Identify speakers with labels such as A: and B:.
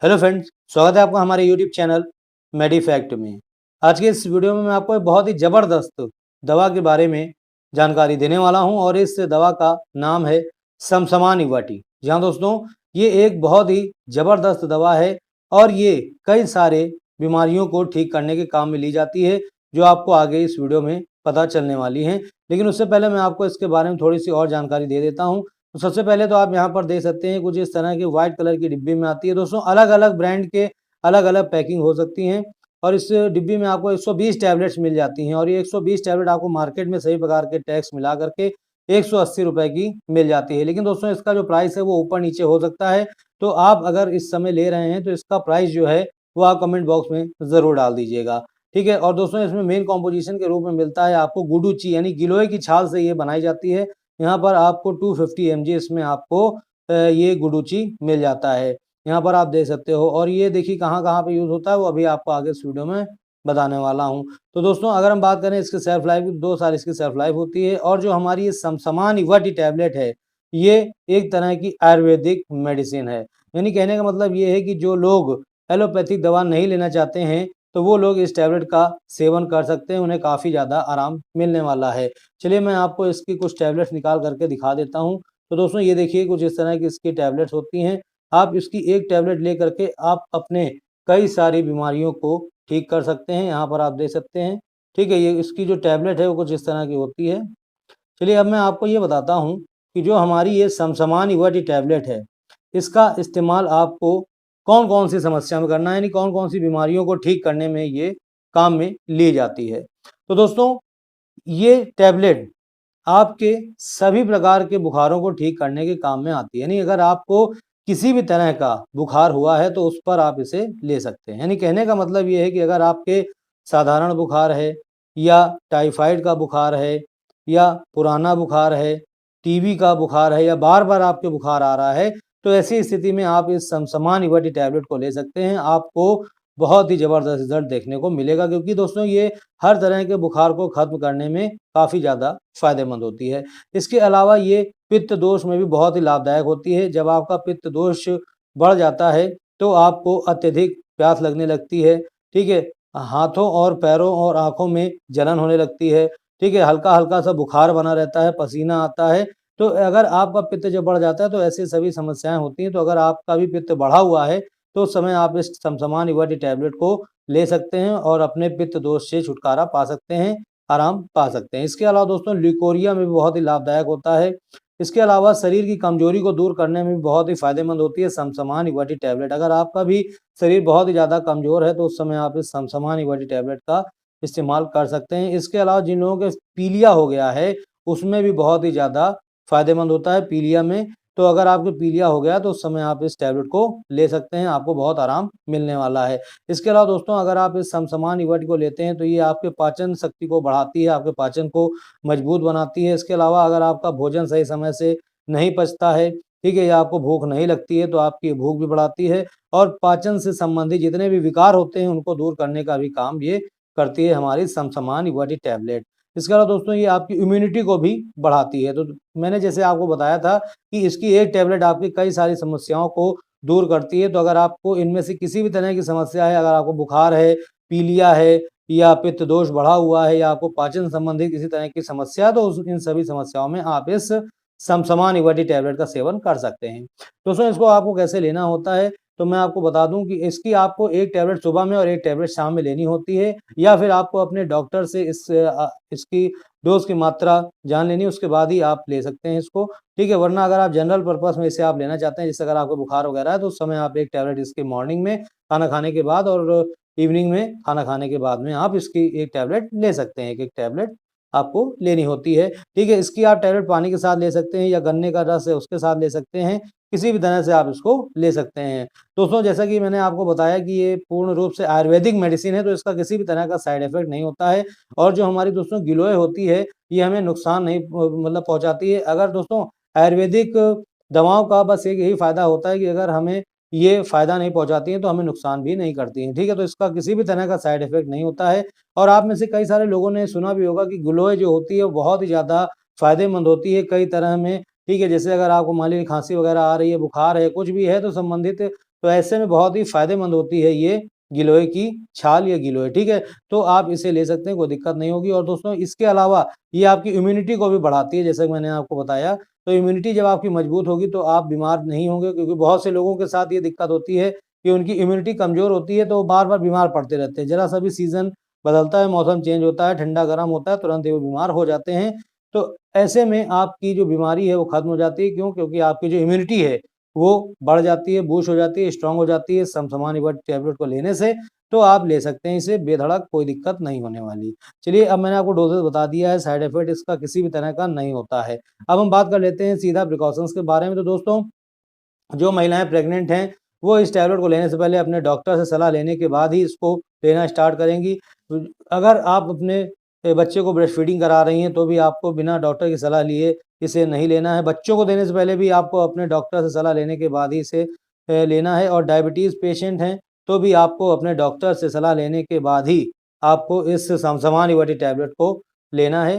A: Hello friends, स्वागत है आपका हमारे यूट्यूब चैनल मेडिफैक्ट में। आज के इस वीडियो में मैं आपको एक बहुत ही ज़बरदस्त दवा के बारे में जानकारी देने वाला हूं और इस दवा का नाम है समसमान इवाटी। जी हाँ दोस्तों, ये एक बहुत ही ज़बरदस्त दवा है और ये कई सारे बीमारियों को ठीक करने के काम में ली जाती है, जो आपको आगे इस वीडियो में पता चलने वाली हैं। लेकिन उससे पहले मैं आपको इसके बारे में थोड़ी सी और जानकारी दे देता हूँ। तो सबसे पहले तो आप यहाँ पर देख सकते हैं कुछ इस तरह की व्हाइट कलर की डिब्बी में आती है दोस्तों। अलग अलग ब्रांड के अलग अलग पैकिंग हो सकती हैं और इस डिब्बी में आपको 120 टैबलेट्स मिल जाती हैं और ये 120 टैबलेट आपको मार्केट में सभी प्रकार के टैक्स मिला करके 180 रुपए की मिल जाती है। लेकिन दोस्तों इसका जो प्राइस है वो ऊपर नीचे हो सकता है, तो आप अगर इस समय ले रहे हैं तो इसका प्राइस जो है वो आप कमेंट बॉक्स में ज़रूर डाल दीजिएगा, ठीक है। और दोस्तों इसमें मेन कॉम्पोजिशन के रूप में मिलता है आपको गुडुची, यानी गिलोय की छाल से ये बनाई जाती है। यहाँ पर आपको 250 mg इसमें आपको ये गुडुची मिल जाता है। यहाँ पर आप देख सकते हो और ये देखिए कहाँ-कहाँ पे यूज़ होता है वो अभी आपको आगे इस वीडियो में बताने वाला हूँ। तो दोस्तों अगर हम बात करें इसकी शेल्फ लाइफ की, 2 साल इसकी शेल्फ लाइफ होती है। और जो हमारी ये समसमान इवाटी टैबलेट है, ये एक तरह की आयुर्वेदिक मेडिसिन है। यानी कहने का मतलब ये है कि जो लोग एलोपैथिक दवा नहीं लेना चाहते हैं, तो वो लोग इस टैबलेट का सेवन कर सकते हैं, उन्हें काफ़ी ज़्यादा आराम मिलने वाला है। चलिए मैं आपको इसकी कुछ टैबलेट्स निकाल करके दिखा देता हूँ। तो दोस्तों ये देखिए कुछ इस तरह की इसकी टैबलेट्स होती हैं। आप इसकी एक टैबलेट ले करके आप अपने कई सारी बीमारियों को ठीक कर सकते हैं। यहाँ पर आप देख सकते हैं, ठीक है। ये इसकी जो टैबलेट है वो कुछ इस तरह की होती है। चलिए अब मैं आपको ये बताता हूँ कि जो हमारी ये समसमान इवाटी टैबलेट है, इसका इस्तेमाल आपको कौन-कौन सी समस्या में करना है, यानी कौन-कौन सी बीमारियों को ठीक करने में ये काम में ली जाती है। तो दोस्तों ये टैबलेट आपके सभी प्रकार के बुखारों को ठीक करने के काम में आती है। यानी अगर आपको किसी भी तरह का बुखार हुआ है तो उस पर आप इसे ले सकते हैं। यानी कहने का मतलब ये है कि अगर आपके साधारण बुखार है या टाइफाइड का बुखार है या पुराना बुखार है, टीबी का बुखार है या बार-बार आपके बुखार आ रहा है, तो ऐसी स्थिति में आप इस समसमान इवाटी टैबलेट को ले सकते हैं। आपको बहुत ही ज़बरदस्त रिज़ल्ट देखने को मिलेगा, क्योंकि दोस्तों ये हर तरह के बुखार को ख़त्म करने में काफ़ी ज़्यादा फ़ायदेमंद होती है। इसके अलावा ये पित्त दोष में भी बहुत ही लाभदायक होती है। जब आपका पित्त दोष बढ़ जाता है तो आपको अत्यधिक प्यास लगने लगती है, ठीक है? हाथों और पैरों और आँखों में जलन होने लगती है, ठीक है? हल्का-हल्का सा बुखार बना रहता है, पसीना आता है। तो अगर आपका पित्त जब बढ़ जाता है तो ऐसी सभी समस्याएँ होती हैं। तो अगर आपका भी पित्त बढ़ा हुआ है तो उस समय आप इस समसमान इवाटी टैबलेट को ले सकते हैं और अपने पित्त दोष से छुटकारा पा सकते हैं, आराम पा सकते हैं। इसके अलावा दोस्तों ल्यूकोरिया में भी बहुत ही लाभदायक होता है। इसके अलावा शरीर की कमजोरी को दूर करने में भी बहुत ही फ़ायदेमंद होती है समसमान इवाटी टैबलेट। अगर आपका भी शरीर बहुत ही ज़्यादा कमज़ोर है तो उस समय आप इस समसमान इवाटी टैबलेट का इस्तेमाल कर सकते हैं। इसके अलावा जिन लोगों के पीलिया हो गया है, उसमें भी बहुत ही ज़्यादा फ़ायदेमंद होता है पीलिया में। तो अगर आपको पीलिया हो गया तो उस समय आप इस टैबलेट को ले सकते हैं, आपको बहुत आराम मिलने वाला है। इसके अलावा दोस्तों अगर आप इस समसमान इवाटी को लेते हैं तो ये आपके पाचन शक्ति को बढ़ाती है, आपके पाचन को मजबूत बनाती है। इसके अलावा अगर आपका भोजन सही समय से नहीं पचता है, ठीक है, या आपको भूख नहीं लगती है तो आपकी भूख भी बढ़ाती है और पाचन से संबंधित जितने भी विकार होते हैं उनको दूर करने का भी काम ये करती है हमारी समसमान इवाटी टैबलेट। इसके अलावा दोस्तों ये आपकी इम्यूनिटी को भी बढ़ाती है। तो मैंने जैसे आपको बताया था कि इसकी एक टैबलेट आपकी कई सारी समस्याओं को दूर करती है। तो अगर आपको इनमें से किसी भी तरह की समस्या है, अगर आपको बुखार है, पीलिया है या पित्त दोष बढ़ा हुआ है या आपको पाचन संबंधित किसी तरह की समस्या है, तो उस इन सभी समस्याओं में आप इस समसमान इवाटी टैबलेट का सेवन कर सकते हैं। दोस्तों इसको आपको कैसे लेना होता है, तो मैं आपको बता दूं कि इसकी आपको एक टैबलेट सुबह में और एक टैबलेट शाम में लेनी होती है, या फिर आपको अपने डॉक्टर से इसकी डोज़ की मात्रा जान लेनी है, उसके बाद ही आप ले सकते हैं इसको, ठीक है। वरना अगर आप जनरल पर्पज़ में इसे आप लेना चाहते हैं, जैसे अगर आपको बुखार वगैरह है, तो उस समय आप एक टैबलेट इसकी मॉर्निंग में खाना खाने के बाद और इवनिंग में खाना खाने के बाद में आप इसकी एक टैबलेट ले सकते हैं। एक-एक टैबलेट आपको लेनी होती है, ठीक है। इसकी आप टैबलेट पानी के साथ ले सकते हैं या गन्ने का रस है उसके साथ ले सकते हैं, किसी भी तरह से आप इसको ले सकते हैं। दोस्तों जैसा कि मैंने आपको बताया कि ये पूर्ण रूप से आयुर्वेदिक मेडिसिन है, तो इसका किसी भी तरह का साइड इफ़ेक्ट नहीं होता है और जो हमारी दोस्तों गिलोय होती है, ये हमें नुकसान नहीं मतलब पहुँचाती है। अगर दोस्तों आयुर्वेदिक दवाओं का बस एक यही फ़ायदा होता है कि अगर हमें ये फ़ायदा नहीं पहुँचाती हैं, तो हमें नुकसान भी नहीं करती हैं, ठीक है? तो इसका किसी भी तरह का साइड इफ़ेक्ट नहीं होता है और आप में से कई सारे लोगों ने सुना भी होगा कि गिलोय जो होती है, वो बहुत ही ज़्यादा फ़ायदेमंद होती है कई तरह में, ठीक है? जैसे अगर आपको मान लीजिए खाँसी वगैरह आ रही है, बुखार है, कुछ भी है, तो संबंधित तो ऐसे में बहुत ही फ़ायदेमंद होती है ये गिलोय की छाल या गिलोय, ठीक है? तो आप इसे ले सकते हैं, कोई दिक्कत नहीं होगी। और दोस्तों इसके अलावा ये आपकी इम्यूनिटी को भी बढ़ाती है, जैसा कि मैंने आपको बताया। तो इम्यूनिटी जब आपकी मजबूत होगी तो आप बीमार नहीं होंगे, क्योंकि बहुत से लोगों के साथ ये दिक्कत होती है कि उनकी इम्यूनिटी कमज़ोर होती है, तो वो बार-बार बीमार पड़ते रहते हैं। ज़रा-सा भी सीज़न बदलता है, मौसम चेंज होता है, ठंडा-गरम होता है, तुरंत ही वो बीमार हो जाते हैं। तो ऐसे में आपकी जो बीमारी है वो खत्म हो जाती है, क्यों? क्योंकि आपकी जो इम्यूनिटी है वो बढ़ जाती है, बूस्ट हो जाती है, स्ट्रॉन्ग हो जाती है समसमान इवन टैबलेट को लेने से। तो आप ले सकते हैं इसे बेधड़क, कोई दिक्कत नहीं होने वाली। चलिए, अब मैंने आपको डोज़ेज़ बता दिया है, साइड इफ़ेक्ट इसका किसी भी तरह का नहीं होता है। अब हम बात कर लेते हैं सीधा प्रिकॉशंस के बारे में। तो दोस्तों, जो महिलाएँ प्रेग्नेंट हैं, वो इस टैबलेट को लेने से पहले अपने डॉक्टर से सलाह लेने के बाद ही इसको लेना स्टार्ट करेंगी। अगर आप अपने बच्चे को ब्रेस्ट फीडिंग करा रही हैं, तो भी आपको बिना डॉक्टर की सलाह लिए इसे नहीं लेना है। बच्चों को देने से पहले भी आपको अपने डॉक्टर से सलाह लेने के बाद ही इसे लेना है। और डायबिटीज़ पेशेंट हैं, तो भी आपको अपने डॉक्टर से सलाह लेने के बाद ही आपको इस समसमान इवटी टैबलेट को लेना है।